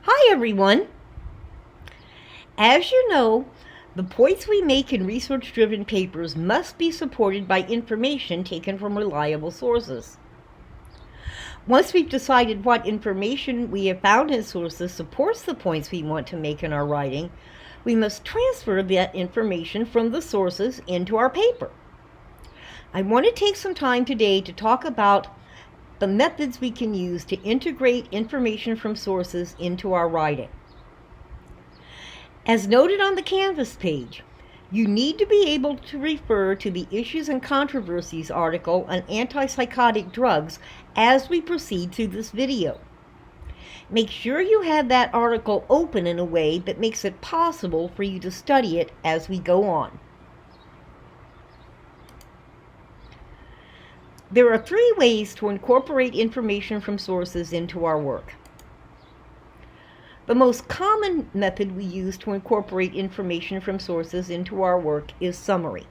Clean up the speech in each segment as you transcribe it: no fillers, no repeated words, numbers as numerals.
Hi everyone! As you know, the points we make in research-driven papers must be supported by information taken from reliable sources. Once we've decided what information we have found in sources supports the points we want to make in our writing, we must transfer that information from the sources into our paper. I want to take some time today to talk about the methods we can use to integrate information from sources into our writing. As noted on the Canvas page, you need to be able to refer to the Issues and Controversies article on antipsychotic drugs as we proceed through this video. Make sure you have that article open in a way that makes it possible for you to study it as we go on. There are 3 ways to incorporate information from sources into our work. The most common method we use to incorporate information from sources into our work is summary.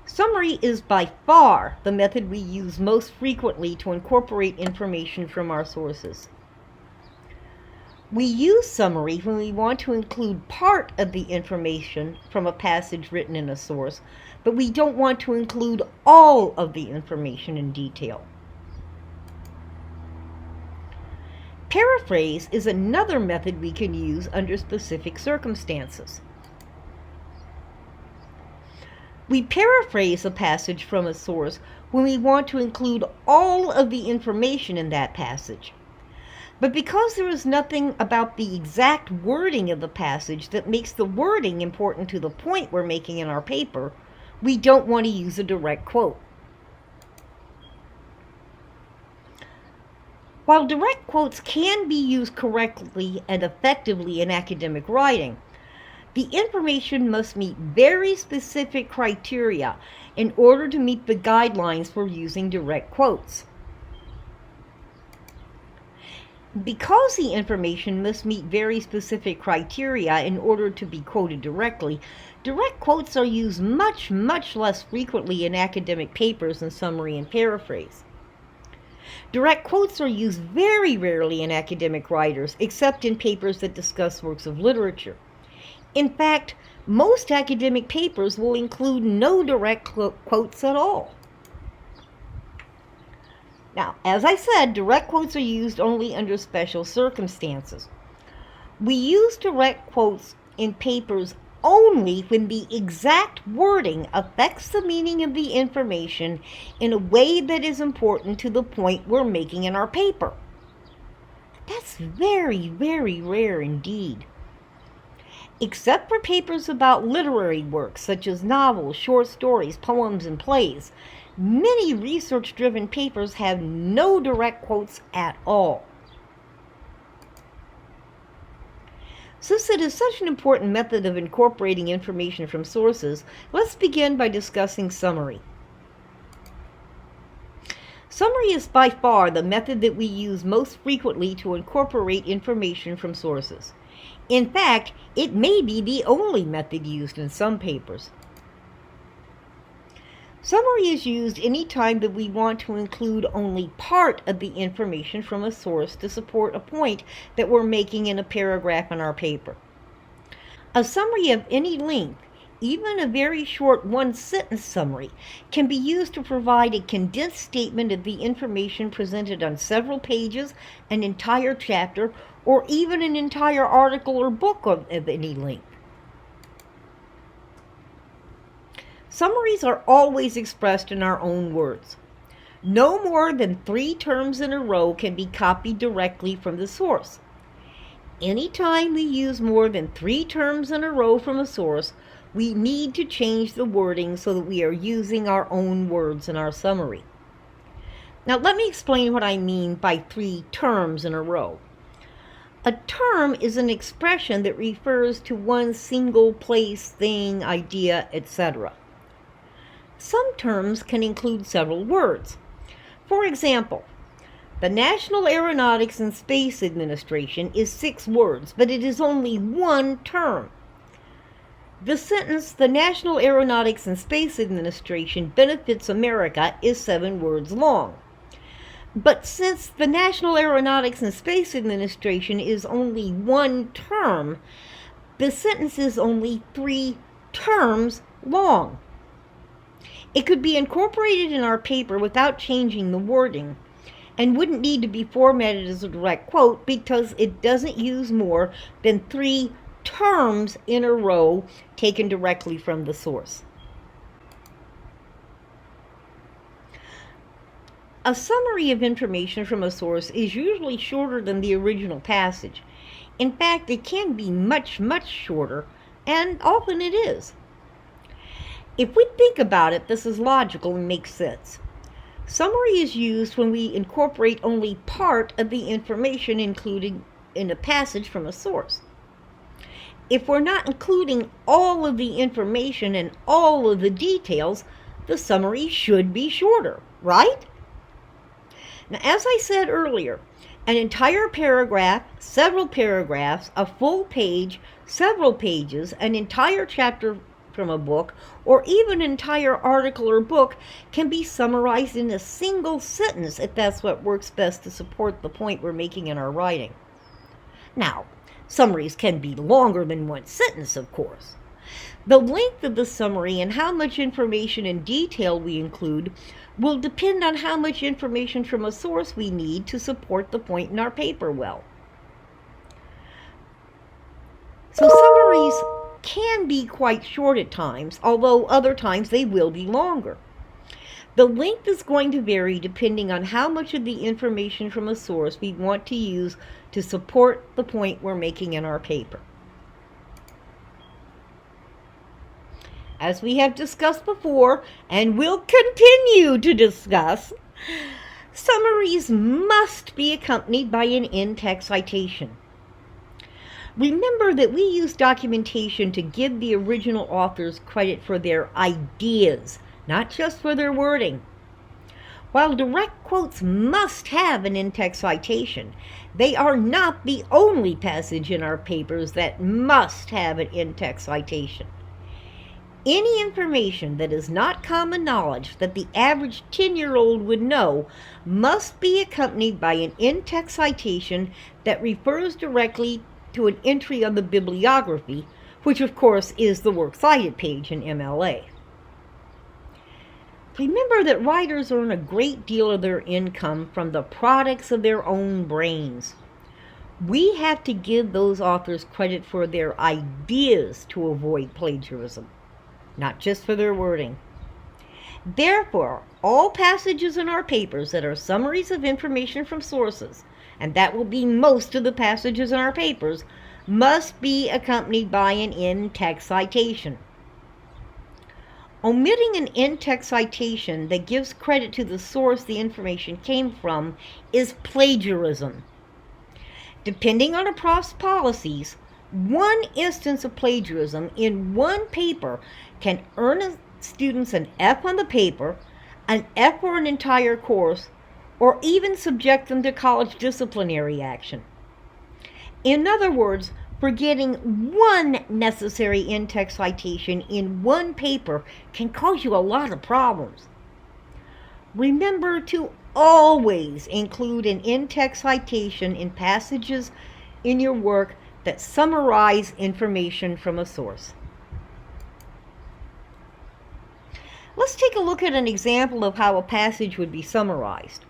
Summary is by far the method we use most frequently to incorporate information from our sources. We use summary when we want to include part of the information from a passage written in a source, but we don't want to include all of the information in detail. Paraphrase is another method we can use under specific circumstances. We paraphrase a passage from a source when we want to include all of the information in that passage. But because there is nothing about the exact wording of the passage that makes the wording important to the point we're making in our paper, we don't want to use a direct quote. While direct quotes can be used correctly and effectively in academic writing, the information must meet very specific criteria in order to meet the guidelines for using direct quotes. Because the information must meet very specific criteria in order to be quoted directly, direct quotes are used much less frequently in academic papers than summary and paraphrase. Direct quotes are used very rarely in academic writers, except in papers that discuss works of literature. In fact, most academic papers will include no direct quotes at all. Now, as I said, direct quotes are used only under special circumstances. We use direct quotes in papers only when the exact wording affects the meaning of the information in a way that is important to the point we're making in our paper. That's very rare indeed. Except for papers about literary works such as novels, short stories, poems, and plays, many research-driven papers have no direct quotes at all. Since it is such an important method of incorporating information from sources, let's begin by discussing summary. Summary is by far the method that we use most frequently to incorporate information from sources. In fact, it may be the only method used in some papers. Summary is used any time that we want to include only part of the information from a source to support a point that we're making in a paragraph in our paper. A summary of any length, even a very short one-sentence summary, can be used to provide a condensed statement of the information presented on several pages, an entire chapter, or even an entire article or book of any length. Summaries are always expressed in our own words. No more than 3 terms in a row can be copied directly from the source. Anytime we use more than 3 terms in a row from a source, we need to change the wording so that we are using our own words in our summary. Now let me explain what I mean by 3 terms in a row. A term is an expression that refers to one single place, thing, idea, etc. Some terms can include several words. For example, the National Aeronautics and Space Administration is 6 words, but it is only one term. The sentence, "The National Aeronautics and Space Administration benefits America," is 7 words long. But since the National Aeronautics and Space Administration is only one term, the sentence is only 3 terms long. It could be incorporated in our paper without changing the wording and wouldn't need to be formatted as a direct quote because it doesn't use more than 3 terms in a row taken directly from the source. A summary of information from a source is usually shorter than the original passage. In fact, it can be much, much shorter, and often it is. If we think about it, this is logical and makes sense. Summary is used when we incorporate only part of the information included in a passage from a source. If we're not including all of the information and all of the details, the summary should be shorter, right? Now, as I said earlier, an entire paragraph, several paragraphs, a full page, several pages, an entire chapter from a book, or even an entire article or book can be summarized in a single sentence if that's what works best to support the point we're making in our writing. Now, summaries can be longer than one sentence, of course. The length of the summary and how much information and detail we include will depend on how much information from a source we need to support the point in our paper well. So summaries can be quite short at times, although other times they will be longer. The length is going to vary depending on how much of the information from a source we want to use to support the point we're making in our paper. As we have discussed before, and will continue to discuss, summaries must be accompanied by an in-text citation. Remember that we use documentation to give the original authors credit for their ideas, not just for their wording. While direct quotes must have an in-text citation, they are not the only passage in our papers that must have an in-text citation. Any information that is not common knowledge that the average 10-year-old would know must be accompanied by an in-text citation that refers directly to an entry on the bibliography, which of course is the Works Cited page in MLA. Remember that writers earn a great deal of their income from the products of their own brains. We have to give those authors credit for their ideas to avoid plagiarism, not just for their wording. Therefore, all passages in our papers that are summaries of information from sources, and that will be most of the passages in our papers, must be accompanied by an in-text citation. Omitting an in-text citation that gives credit to the source the information came from is plagiarism. Depending on a prof's policies, one instance of plagiarism in one paper can earn students an F on the paper, an F for an entire course, or even subject them to college disciplinary action. In other words, forgetting one necessary in-text citation in one paper can cause you a lot of problems. Remember to always include an in-text citation in passages in your work that summarize information from a source. Let's take a look at an example of how a passage would be summarized.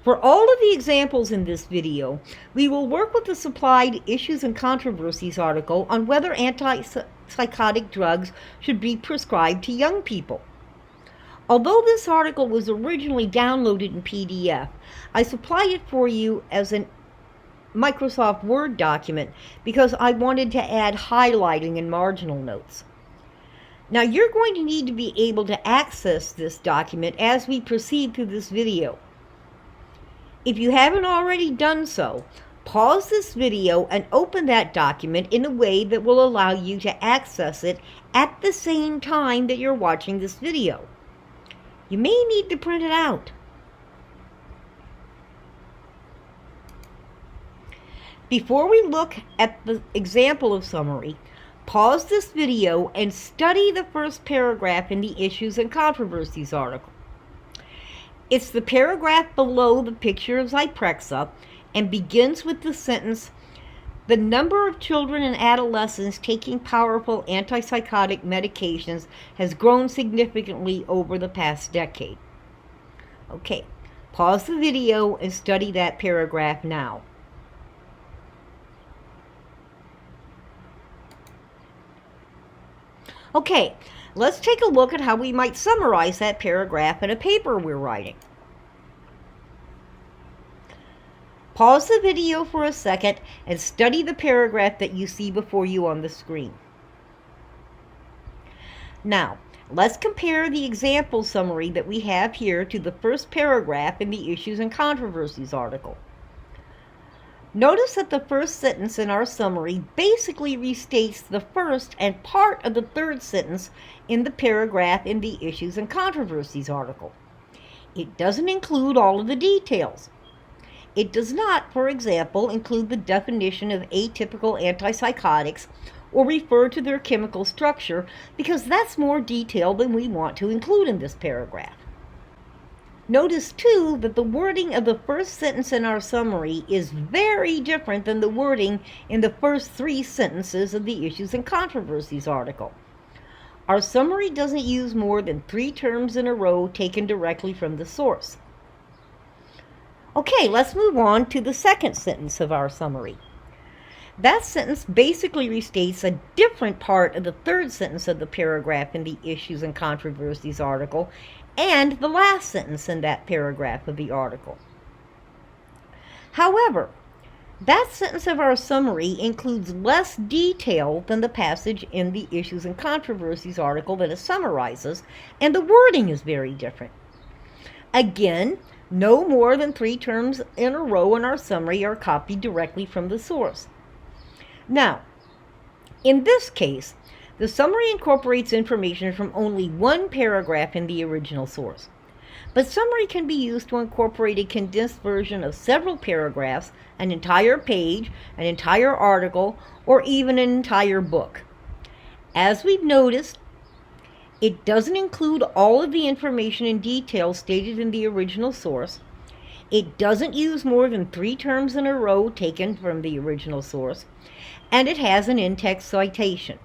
For all of the examples in this video, we will work with the supplied Issues and Controversies article on whether antipsychotic drugs should be prescribed to young people. Although this article was originally downloaded in PDF, I supplied it for you as a Microsoft Word document because I wanted to add highlighting and marginal notes. Now you're going to need to be able to access this document as we proceed through this video. If you haven't already done so, pause this video and open that document in a way that will allow you to access it at the same time that you're watching this video. You may need to print it out. Before we look at the example of summary, pause this video and study the first paragraph in the Issues and Controversies article. It's the paragraph below the picture of Zyprexa and begins with the sentence, "The number of children and adolescents taking powerful antipsychotic medications has grown significantly over the past decade." Okay, pause the video and study that paragraph now. Okay, let's take a look at how we might summarize that paragraph in a paper we're writing. Pause the video for a second and study the paragraph that you see before you on the screen. Now, let's compare the example summary that we have here to the first paragraph in the Issues and Controversies article. Notice that the first sentence in our summary basically restates the first and part of the third sentence in the paragraph in the Issues and Controversies article. It doesn't include all of the details. It does not, for example, include the definition of atypical antipsychotics or refer to their chemical structure, because that's more detail than we want to include in this paragraph. Notice, too, that the wording of the first sentence in our summary is very different than the wording in the first three sentences of the Issues and Controversies article. Our summary doesn't use more than 3 terms in a row taken directly from the source. Okay, let's move on to the second sentence of our summary. That sentence basically restates a different part of the third sentence of the paragraph in the Issues and Controversies article and the last sentence in that paragraph of the article. However, that sentence of our summary includes less detail than the passage in the Issues and Controversies article that it summarizes, and the wording is very different. Again, no more than 3 terms in a row in our summary are copied directly from the source. Now, in this case, the summary incorporates information from only one paragraph in the original source. But summary can be used to incorporate a condensed version of several paragraphs, an entire page, an entire article, or even an entire book. As we've noticed, it doesn't include all of the information and details stated in the original source. It doesn't use more than 3 terms in a row taken from the original source, and it has an in-text citation.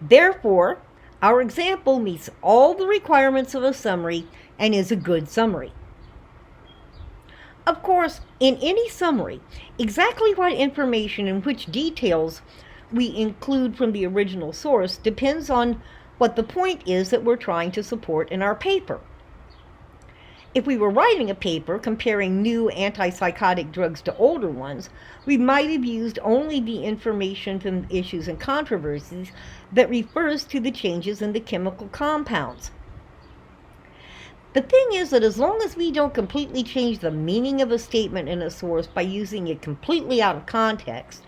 Therefore, our example meets all the requirements of a summary and is a good summary. Of course, in any summary, exactly what information and which details we include from the original source depends on what the point is that we're trying to support in our paper. If we were writing a paper comparing new antipsychotic drugs to older ones, we might have used only the information from Issues and Controversies that refers to the changes in the chemical compounds. The thing is that as long as we don't completely change the meaning of a statement in a source by using it completely out of context,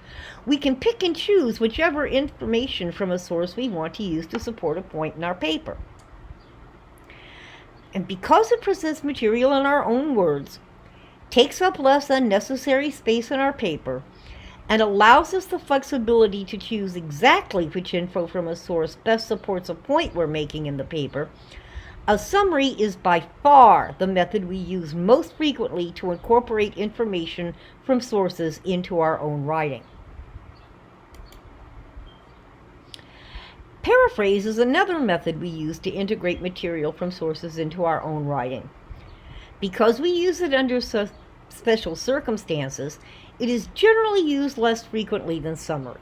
we can pick and choose whichever information from a source we want to use to support a point in our paper. And because it presents material in our own words, takes up less unnecessary space in our paper, and allows us the flexibility to choose exactly which info from a source best supports a point we're making in the paper, a summary is by far the method we use most frequently to incorporate information from sources into our own writing. Paraphrase is another method we use to integrate material from sources into our own writing. Because we use it under special circumstances, it is generally used less frequently than summary.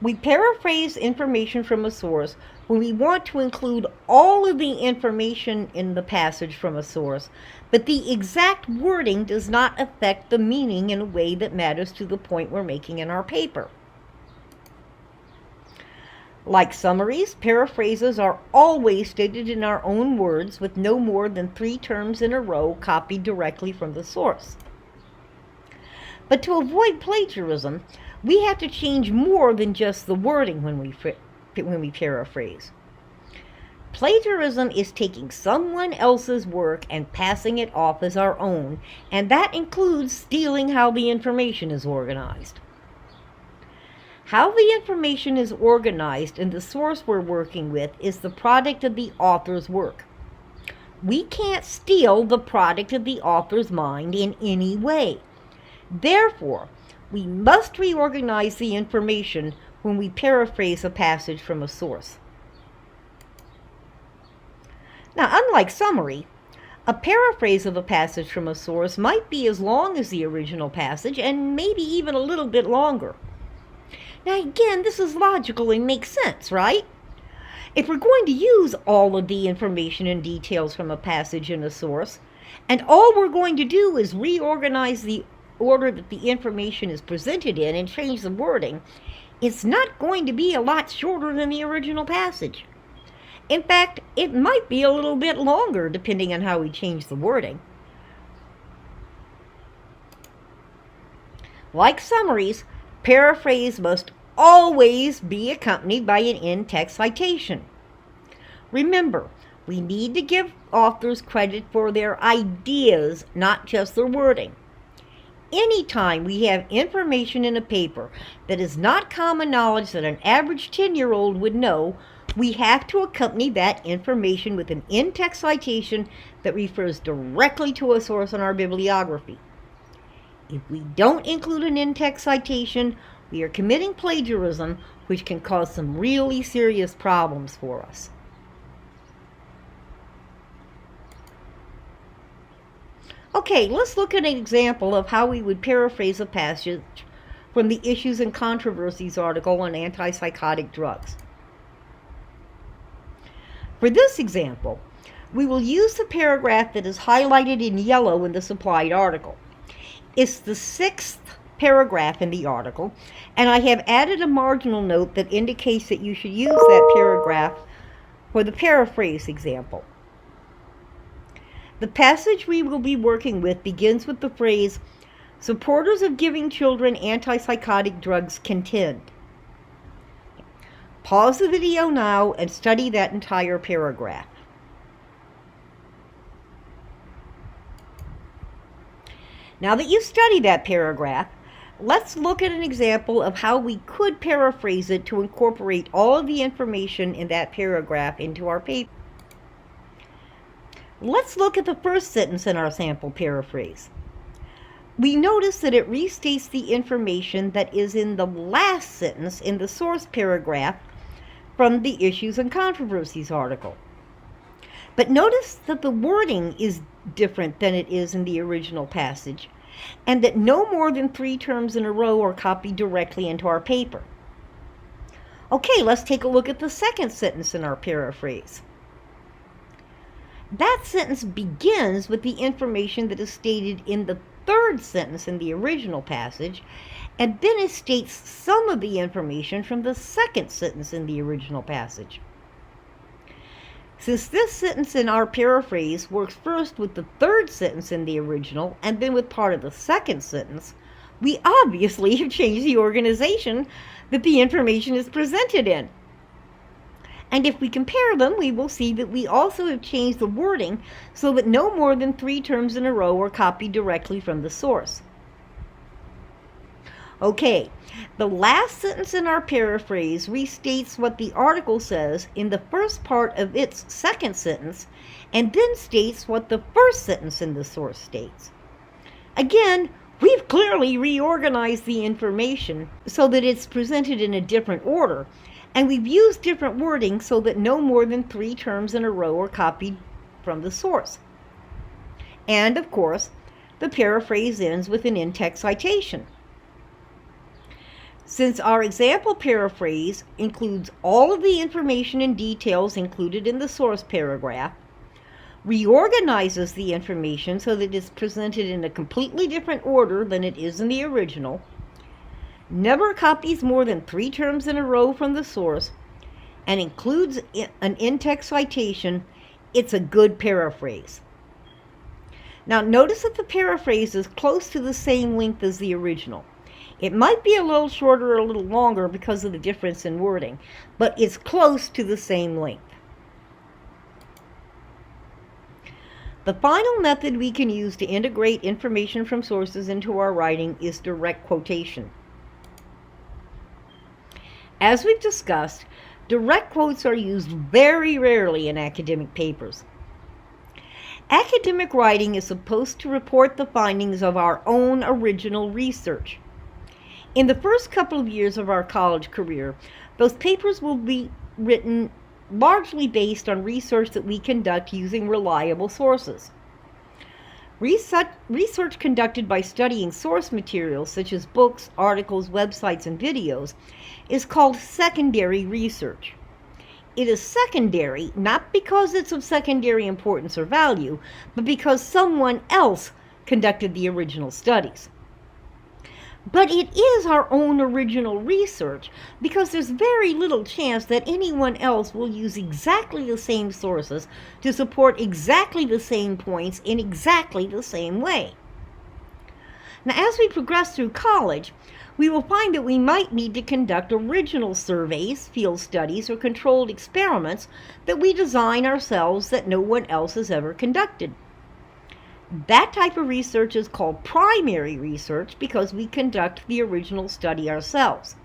We paraphrase information from a source when we want to include all of the information in the passage from a source, but the exact wording does not affect the meaning in a way that matters to the point we're making in our paper. Like summaries, paraphrases are always stated in our own words with no more than 3 terms in a row copied directly from the source. But to avoid plagiarism, we have to change more than just the wording when we paraphrase. Plagiarism is taking someone else's work and passing it off as our own, and that includes stealing how the information is organized. How the information is organized in the source we're working with is the product of the author's work. We can't steal the product of the author's mind in any way. Therefore, we must reorganize the information when we paraphrase a passage from a source. Now, unlike summary, a paraphrase of a passage from a source might be as long as the original passage and maybe even a little bit longer. Now, again, this is logical and makes sense, right? If we're going to use all of the information and details from a passage in a source, and all we're going to do is reorganize the order that the information is presented in and change the wording, it's not going to be a lot shorter than the original passage. In fact, it might be a little bit longer depending on how we change the wording. Like summaries, paraphrase must always be accompanied by an in-text citation. Remember, we need to give authors credit for their ideas, not just their wording. Anytime we have information in a paper that is not common knowledge that an average 10-year-old would know, we have to accompany that information with an in-text citation that refers directly to a source in our bibliography. If we don't include an in-text citation, we are committing plagiarism, which can cause some really serious problems for us. Okay, let's look at an example of how we would paraphrase a passage from the Issues and Controversies article on antipsychotic drugs. For this example, we will use the paragraph that is highlighted in yellow in the supplied article. It's the 6th paragraph in the article, and I have added a marginal note that indicates that you should use that paragraph for the paraphrase example. The passage we will be working with begins with the phrase, "Supporters of giving children antipsychotic drugs contend." Pause the video now and study that entire paragraph. Now that you've studied that paragraph, let's look at an example of how we could paraphrase it to incorporate all of the information in that paragraph into our paper. Let's look at the first sentence in our sample paraphrase. We notice that it restates the information that is in the last sentence in the source paragraph from the Issues and Controversies article. But notice that the wording is different than it is in the original passage, and that no more than 3 terms in a row are copied directly into our paper. Okay, let's take a look at the second sentence in our paraphrase. That sentence begins with the information that is stated in the third sentence in the original passage, and then it states some of the information from the second sentence in the original passage. Since this sentence in our paraphrase works first with the third sentence in the original and then with part of the second sentence, we obviously have changed the organization that the information is presented in. And if we compare them, we will see that we also have changed the wording so that no more than 3 terms in a row are copied directly from the source. Okay, the last sentence in our paraphrase restates what the article says in the first part of its second sentence, and then states what the first sentence in the source states. Again, we've clearly reorganized the information so that it's presented in a different order, and we've used different wording so that no more than 3 terms in a row are copied from the source. And, of course, the paraphrase ends with an in-text citation. Since our example paraphrase includes all of the information and details included in the source paragraph, reorganizes the information so that it's presented in a completely different order than it is in the original, never copies more than 3 terms in a row from the source, and includes an in-text citation, it's a good paraphrase. Now notice that the paraphrase is close to the same length as the original. It might be a little shorter or a little longer because of the difference in wording, but it's close to the same length. The final method we can use to integrate information from sources into our writing is direct quotation. As we've discussed, direct quotes are used very rarely in academic papers. Academic writing is supposed to report the findings of our own original research. In the first couple of years of our college career, those papers will be written largely based on research that we conduct using reliable sources. Research conducted by studying source materials such as books, articles, websites, and videos is called secondary research. It is secondary not because it's of secondary importance or value, but because someone else conducted the original studies. But it is our own original research because there's very little chance that anyone else will use exactly the same sources to support exactly the same points in exactly the same way. Now, as we progress through college, we will find that we might need to conduct original surveys, field studies, or controlled experiments that we design ourselves that no one else has ever conducted. That type of research is called primary research because we conduct the original study ourselves.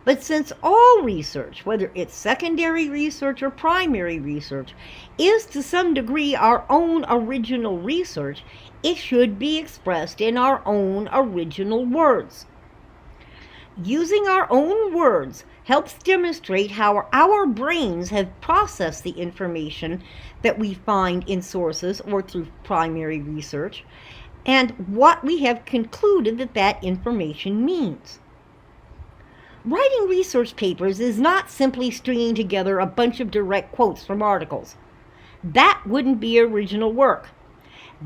But since all research, whether it's secondary research or primary research, is to some degree our own original research, it should be expressed in our own original words. Using our own words helps demonstrate how our brains have processed the information that we find in sources or through primary research, and what we have concluded that information means. Writing research papers is not simply stringing together a bunch of direct quotes from articles. That wouldn't be original work.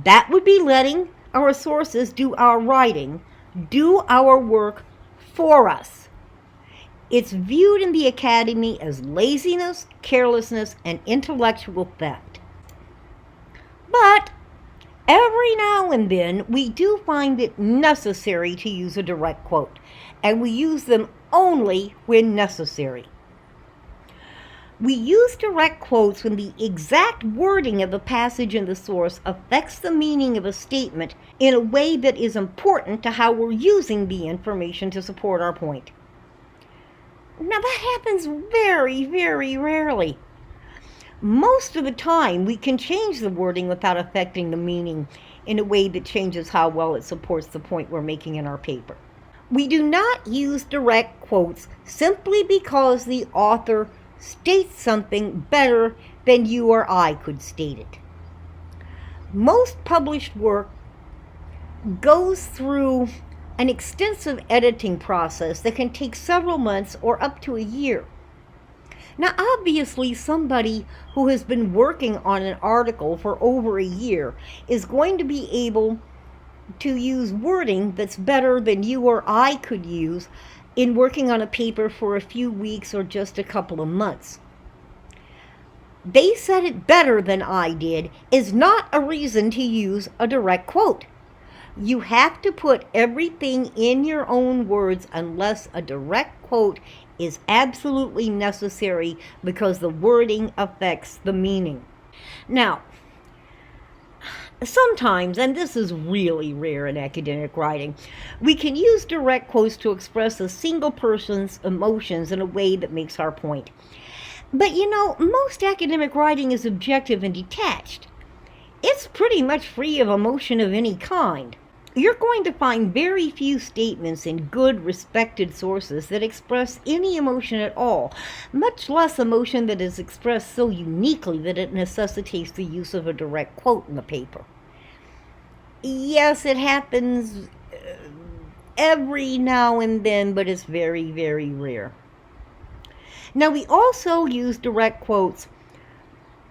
That would be letting our sources do our writing, do our work for us. It's viewed in the academy as laziness, carelessness, and intellectual theft. But every now and then we do find it necessary to use a direct quote, and we use them only when necessary. We use direct quotes when the exact wording of the passage in the source affects the meaning of a statement in a way that is important to how we're using the information to support our point. Now, that happens very, very rarely. Most of the time, we can change the wording without affecting the meaning in a way that changes how well it supports the point we're making in our paper. We do not use direct quotes simply because the author states something better than you or I could state it. Most published work goes through an extensive editing process that can take several months or up to a year. Now, obviously, somebody who has been working on an article for over a year is going to be able to use wording that's better than you or I could use in working on a paper for a few weeks or just a couple of months. They said it better than I did is not a reason to use a direct quote. You have to put everything in your own words unless a direct quote is absolutely necessary because the wording affects the meaning. Now, sometimes, and this is really rare in academic writing, we can use direct quotes to express a single person's emotions in a way that makes our point. But most academic writing is objective and detached. It's pretty much free of emotion of any kind. You're going to find very few statements in good, respected sources that express any emotion at all, much less emotion that is expressed so uniquely that it necessitates the use of a direct quote in the paper. Yes, it happens every now and then, but it's very, very rare. Now, we also use direct quotes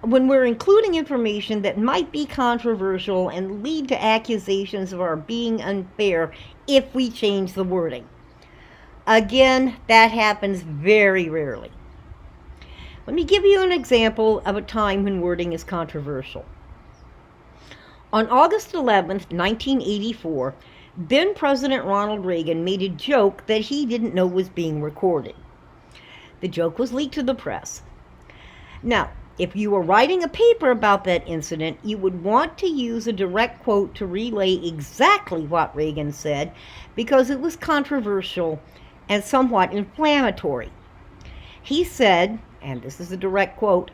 when we're including information that might be controversial and lead to accusations of our being unfair if we change the wording. Again, that happens very rarely. Let me give you an example of a time when wording is controversial. On August 11th, 1984, then President Ronald Reagan made a joke that he didn't know was being recorded. The joke was leaked to the press. Now, if you were writing a paper about that incident, you would want to use a direct quote to relay exactly what Reagan said because it was controversial and somewhat inflammatory. He said, and this is a direct quote,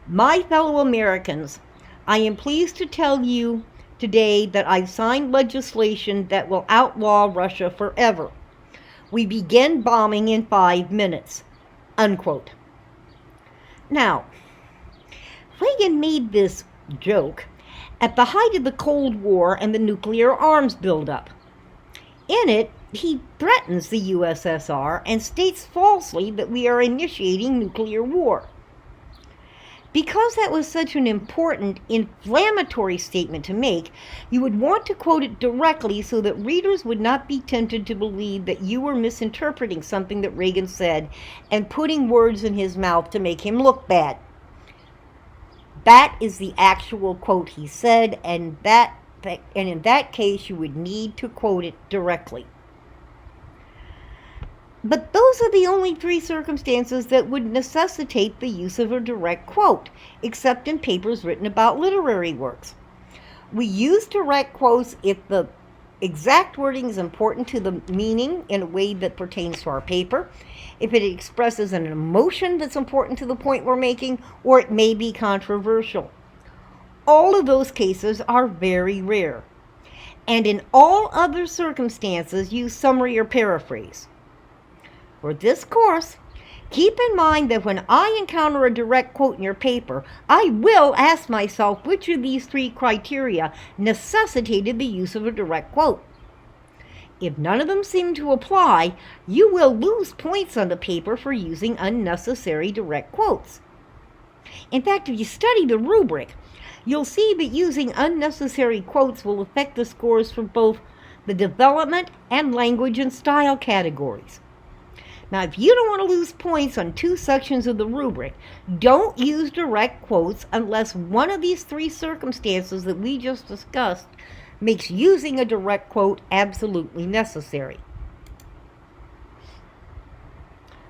"My fellow Americans, I am pleased to tell you today that I've signed legislation that will outlaw Russia forever. We begin bombing in 5 minutes." Unquote. Now, Reagan made this joke at the height of the Cold War and the nuclear arms buildup. In it, he threatens the USSR and states falsely that we are initiating nuclear war. Because that was such an important, inflammatory statement to make, you would want to quote it directly so that readers would not be tempted to believe that you were misinterpreting something that Reagan said and putting words in his mouth to make him look bad. That is the actual quote he said, and in that case, you would need to quote it directly. But those are the only 3 circumstances that would necessitate the use of a direct quote, except in papers written about literary works. We use direct quotes if the exact wording is important to the meaning in a way that pertains to our paper, if it expresses an emotion that's important to the point we're making, or it may be controversial. All of those cases are very rare. And in all other circumstances, use summary or paraphrase. For this course, keep in mind that when I encounter a direct quote in your paper, I will ask myself which of these 3 criteria necessitated the use of a direct quote. If none of them seem to apply, you will lose points on the paper for using unnecessary direct quotes. In fact, if you study the rubric, you'll see that using unnecessary quotes will affect the scores for both the development and language and style categories. Now, if you don't want to lose points on 2 sections of the rubric, don't use direct quotes unless one of these 3 circumstances that we just discussed makes using a direct quote absolutely necessary.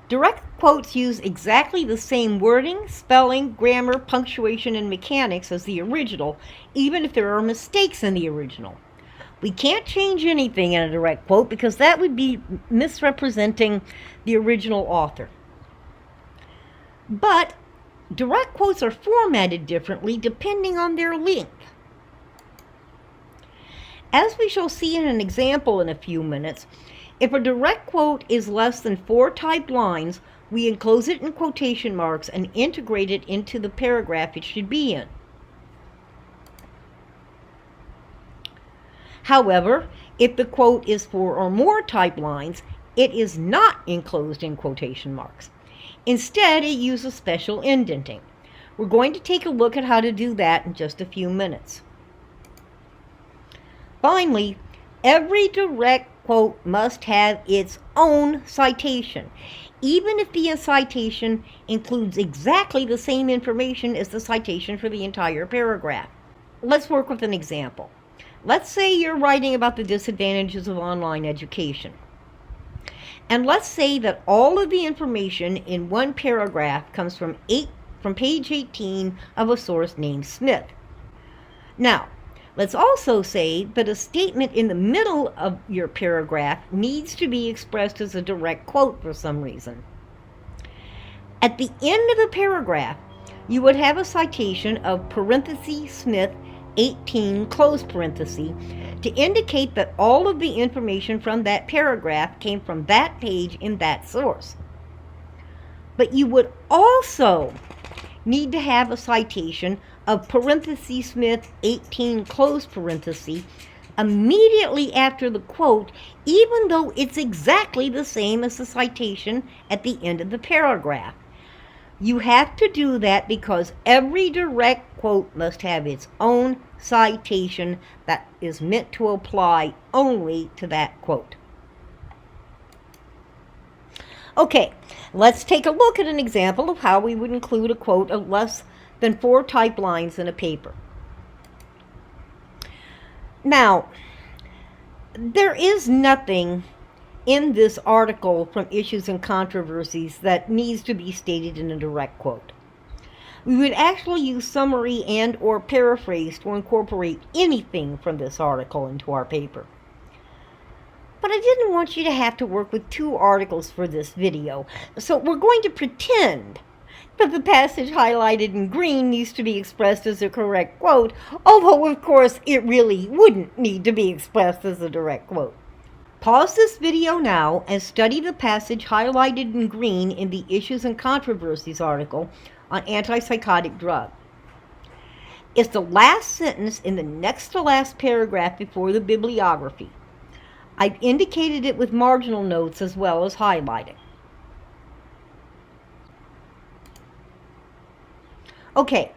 Direct quotes use exactly the same wording, spelling, grammar, punctuation, and mechanics as the original, even if there are mistakes in the original. We can't change anything in a direct quote because that would be misrepresenting the original author. But direct quotes are formatted differently depending on their length. As we shall see in an example in a few minutes, if a direct quote is less than 4 typed lines, we enclose it in quotation marks and integrate it into the paragraph it should be in. However, if the quote is 4 or more typed lines, it is not enclosed in quotation marks. Instead, it uses special indenting. We're going to take a look at how to do that in just a few minutes. Finally, every direct quote must have its own citation, even if the citation includes exactly the same information as the citation for the entire paragraph. Let's work with an example. Let's say you're writing about the disadvantages of online education. And let's say that all of the information in one paragraph comes from page 18 of a source named Smith. Now, let's also say that a statement in the middle of your paragraph needs to be expressed as a direct quote for some reason. At the end of the paragraph, you would have a citation of parenthesis Smith 18 close parenthesis to indicate that all of the information from that paragraph came from that page in that source. But you would also need to have a citation of parenthesis Smith 18 close parenthesis immediately after the quote, even though it's exactly the same as the citation at the end of the paragraph. You have to do that because every direct quote must have its own citation that is meant to apply only to that quote. Okay, let's take a look at an example of how we would include a quote of less than 4 typed lines in a paper. Now, there is nothing in this article from Issues and Controversies that needs to be stated in a direct quote. We would actually use summary and or paraphrase to incorporate anything from this article into our paper. But I didn't want you to have to work with two articles for this video, so we're going to pretend that the passage highlighted in green needs to be expressed as a correct quote, although of course it really wouldn't need to be expressed as a direct quote. Pause this video now and study the passage highlighted in green in the Issues and Controversies article on antipsychotic drug. It's the last sentence in the next to last paragraph before the bibliography. I've indicated it with marginal notes as well as highlighting. Okay,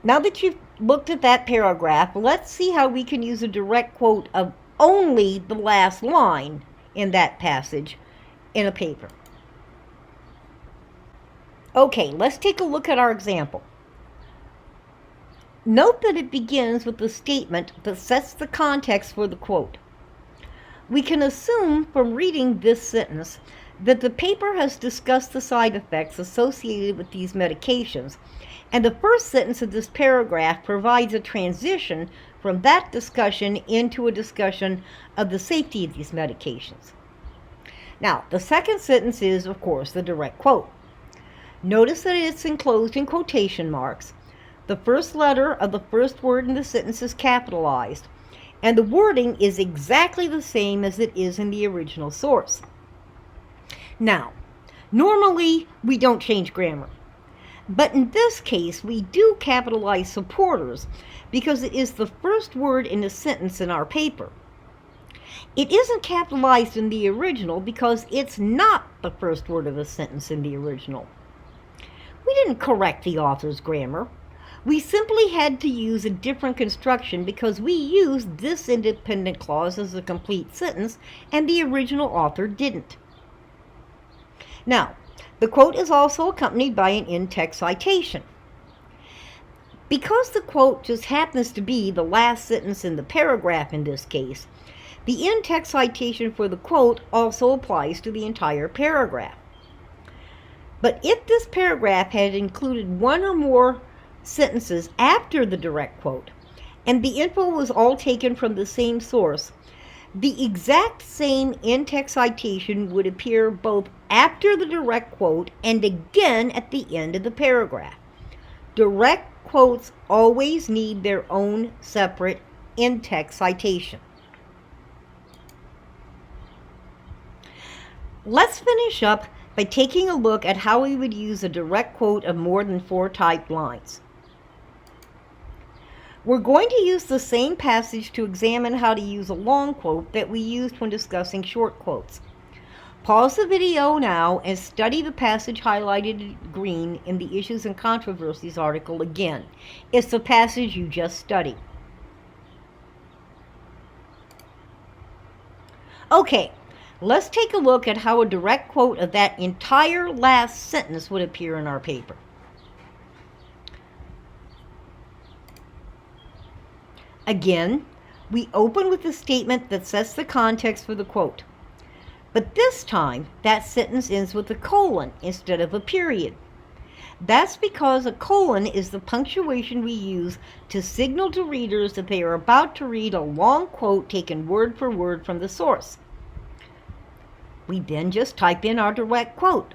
now that you've looked at that paragraph, let's see how we can use a direct quote of only the last line in that passage in a paper. Okay, let's take a look at our example. Note that it begins with the statement that sets the context for the quote. We can assume from reading this sentence that the paper has discussed the side effects associated with these medications, and the first sentence of this paragraph provides a transition from that discussion into a discussion of the safety of these medications. Now, the second sentence is, of course, the direct quote. Notice that it's enclosed in quotation marks. The first letter of the first word in the sentence is capitalized, and the wording is exactly the same as it is in the original source. Now, normally we don't change grammar, but in this case we do capitalize supporters because it is the first word in a sentence in our paper. It isn't capitalized in the original because it's not the first word of a sentence in the original. We didn't correct the author's grammar. We simply had to use a different construction because we used this independent clause as a complete sentence and the original author didn't. Now, the quote is also accompanied by an in-text citation. Because the quote just happens to be the last sentence in the paragraph in this case, the in-text citation for the quote also applies to the entire paragraph. But if this paragraph had included one or more sentences after the direct quote, and the info was all taken from the same source, the exact same in-text citation would appear both after the direct quote and again at the end of the paragraph. Direct quotes always need their own separate in-text citation. Let's finish up by taking a look at how we would use a direct quote of more than 4 typed lines. We're going to use the same passage to examine how to use a long quote that we used when discussing short quotes. Pause the video now and study the passage highlighted in green in the Issues and Controversies article again. It's the passage you just studied. Okay, let's take a look at how a direct quote of that entire last sentence would appear in our paper. Again, we open with the statement that sets the context for the quote. But this time, that sentence ends with a colon instead of a period. That's because a colon is the punctuation we use to signal to readers that they are about to read a long quote taken word for word from the source. We then just type in our direct quote.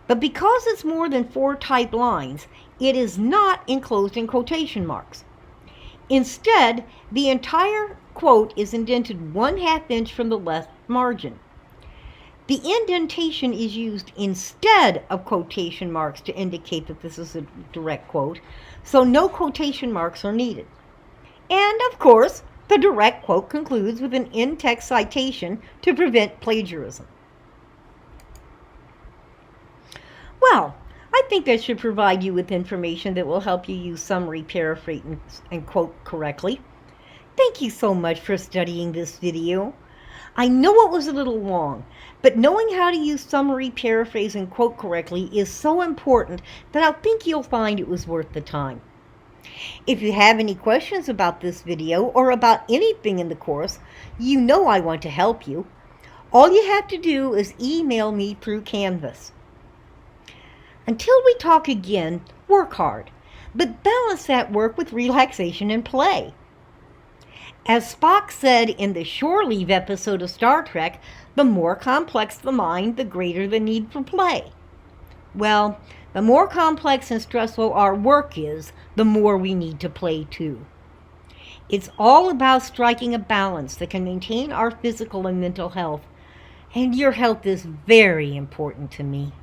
But because it's more than 4 typed lines, it is not enclosed in quotation marks. Instead, the entire quote is indented 1/2 inch from the left margin. The indentation is used instead of quotation marks to indicate that this is a direct quote, so no quotation marks are needed. And of course, the direct quote concludes with an in-text citation to prevent plagiarism. Well, I think that should provide you with information that will help you use summary, paraphrase, and quote correctly. Thank you so much for studying this video. I know it was a little long, but knowing how to use summary, paraphrase, and quote correctly is so important that I think you'll find it was worth the time. If you have any questions about this video or about anything in the course, you know I want to help you. All you have to do is email me through Canvas. Until we talk again, work hard, but balance that work with relaxation and play. As Spock said in the Shore Leave episode of Star Trek, the more complex the mind, the greater the need for play. Well, the more complex and stressful our work is, the more we need to play too. It's all about striking a balance that can maintain our physical and mental health. And your health is very important to me.